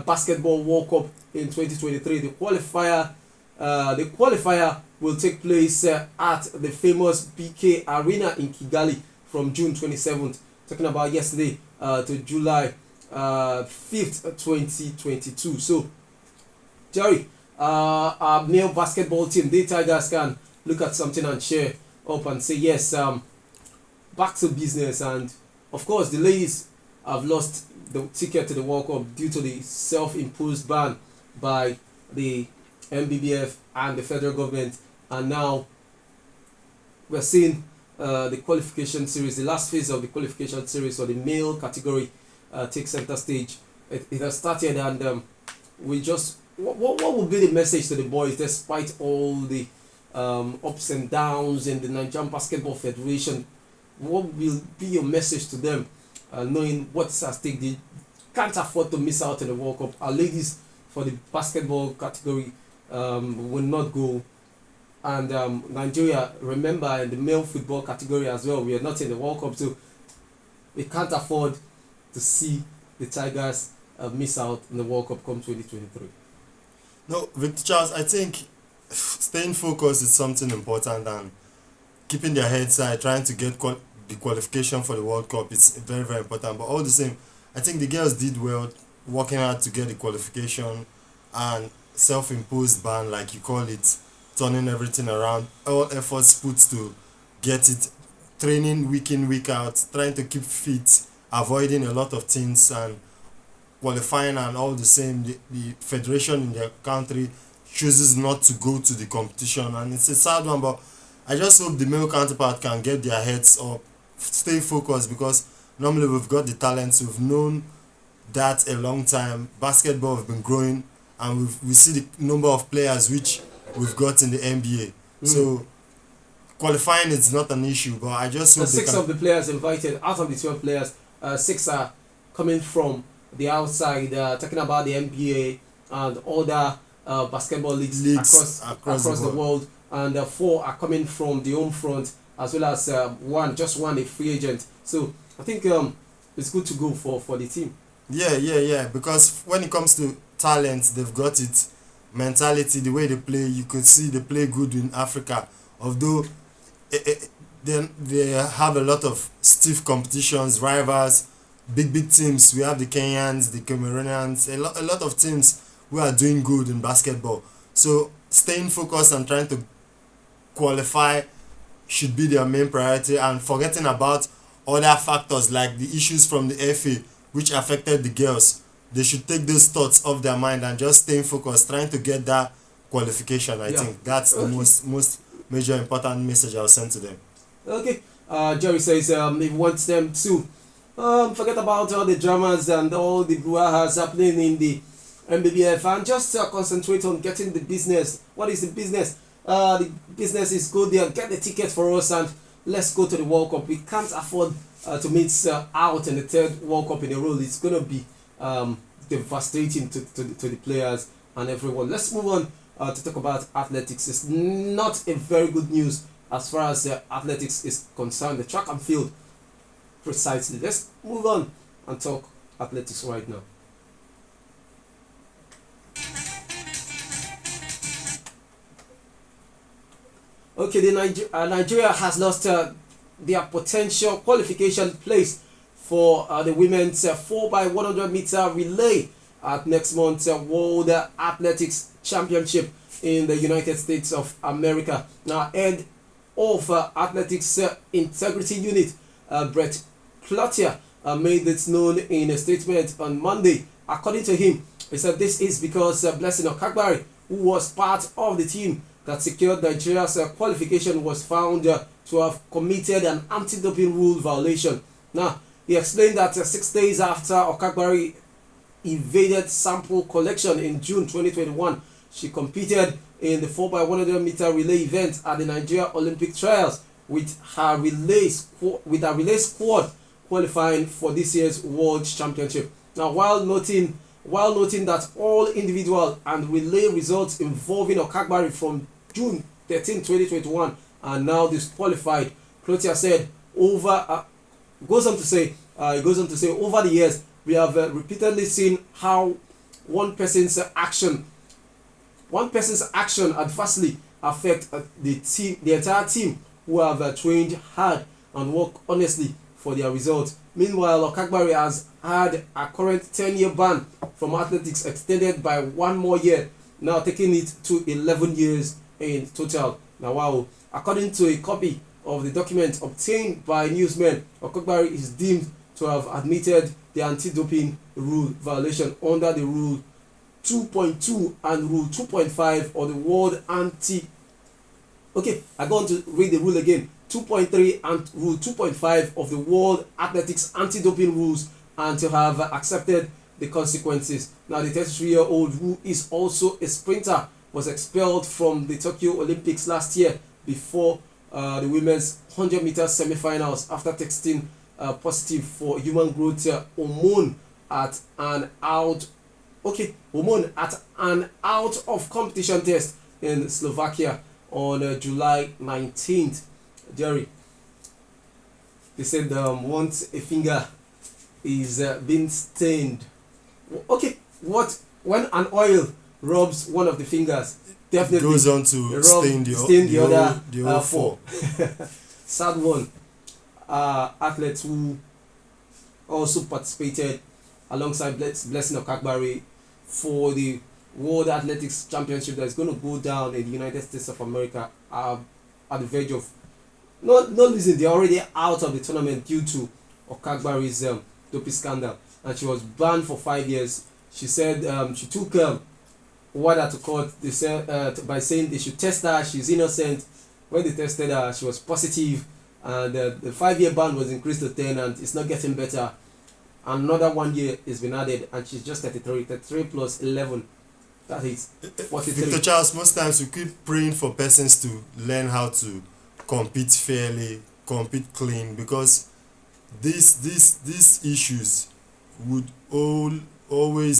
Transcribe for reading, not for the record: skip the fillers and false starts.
Basketball World Cup in 2023. The qualifier will take place at the famous BK Arena in Kigali from June 27th. Talking about yesterday to July 5th, 2022. So, Jerry, our male basketball team, the Tigers, can look at something and share up and say yes, back to business. And of course, the ladies have lost the ticket to the World Cup due to the self-imposed ban by the MBBF and the federal government, and now we're seeing the qualification series, the last phase of the qualification series for the male category take center stage. It has started, and we just what would be the message to the boys despite all the ups and downs in the Nigerian Basketball Federation? What will be your message to them, knowing what's at stake? They can't afford to miss out on the World Cup. Our ladies for the basketball category will not go, and Nigeria, remember, in the male football category as well, we are not in the World Cup, so we can't afford to see the Tigers miss out in the World Cup come 2023. No, Victor Charles, I think staying focused is something important, and keeping their heads high, trying to get the qualification for the World Cup is very, very important. But all the same, I think the girls did well working hard to get the qualification, and self-imposed ban, like you call it, turning everything around, all efforts put to get it, training week in, week out, trying to keep fit, avoiding a lot of things, and qualifying, and all the same, the federation in their country chooses not to go to the competition, and it's a sad one. But I just hope the male counterpart can get their heads up, stay focused, because normally we've got the talents, we've known that a long time. Basketball have been growing, and we see the number of players which we've got in the NBA. So qualifying is not an issue, but I just hope six of the players invited, out of the 12 players, 6 are coming from the outside, talking about the NBA and other basketball leagues across the world, and 4 are coming from the home front, as well as one a free agent. So I think it's good to go for the team. Yeah, because when it comes to talent, they've got it. Mentality, the way they play, you could see they play good in Africa, although they have a lot of stiff competitions, rivals, big teams. We have the Kenyans, the Cameroonians, a lot of teams who are doing good in basketball. So staying focused and trying to qualify should be their main priority, and forgetting about other factors like the issues from the FA which affected the girls. They should take those thoughts off their mind and just stay focused, trying to get that qualification. I think that's the most major important message I'll send to them. Okay. Jerry says he wants them to forget about all the dramas and all the brouhahas happening in the MBBF and just concentrate on getting the business. What is the business? The business is go there, get the ticket for us, and let's go to the World Cup. We can't afford to miss out in the 3rd World Cup in a row. It's going to be devastating to the players and everyone. Let's move on to talk about athletics. It's not a very good news as far as athletics is concerned, the track and field precisely. Let's move on and talk athletics right now. Okay, Nigeria has lost their potential qualification place for the women's 4x100 meter relay at next month's World Athletics Championship in the United States of America. Now, head of Athletics Integrity Unit, Brett Cloutier, made this known in a statement on Monday. According to him, he said this is because Blessing Okagbari, who was part of the team that secured Nigeria's qualification, was found to have committed an anti-doping rule violation. Now, he explained that 6 days after Okagbari evaded sample collection in June 2021, she competed in the 4x100 meter relay event at the Nigeria Olympic Trials with her relay squad qualifying for this year's World Championship. Now, while noting that all individual and relay results involving Okagbari from June 13, 2021 are now disqualified, Cloutier said goes on to say over the years we have repeatedly seen how one person's action adversely affect the entire team who have trained hard and work honestly for their results. Meanwhile, Okagbare has had a current 10-year ban from athletics extended by one more year, now taking it to 11 years in total. Now, wow. According to a copy of the document obtained by newsmen, Okagbare is deemed to have admitted the anti-doping rule violation under the Rule 2.2 and Rule 2.5 of the World Anti. Okay, I'm going to read the rule again. 2.3 and Rule 2.5 of the World Athletics Anti-Doping Rules, and to have accepted the consequences. Now, the 33-year-old, who is also a sprinter, was expelled from the Tokyo Olympics last year before the women's 100-meter semi-finals after testing positive for human growth hormone at an out of competition test in Slovakia on July 19th. Jerry, they said once a finger is being stained. Okay, what when an oil rubs one of the fingers, definitely goes on to stain the other four. Sad one. Athletes who also participated alongside Blessing Okagbare for the World Athletics Championship that is going to go down in the United States of America are at the verge of not losing. They're already out of the tournament due to Okagbare's doping scandal, and she was banned for 5 years. She said she took WADA to court. They said by saying they should test her. She's innocent. When they tested her, she was positive, and the 5-year ban was increased to 10, and it's not getting better. Another 1 year has been added, and she's just 33 plus 11. That is 43. Victor Charles, most times we keep praying for persons to learn how to compete fairly, compete clean, because these issues would always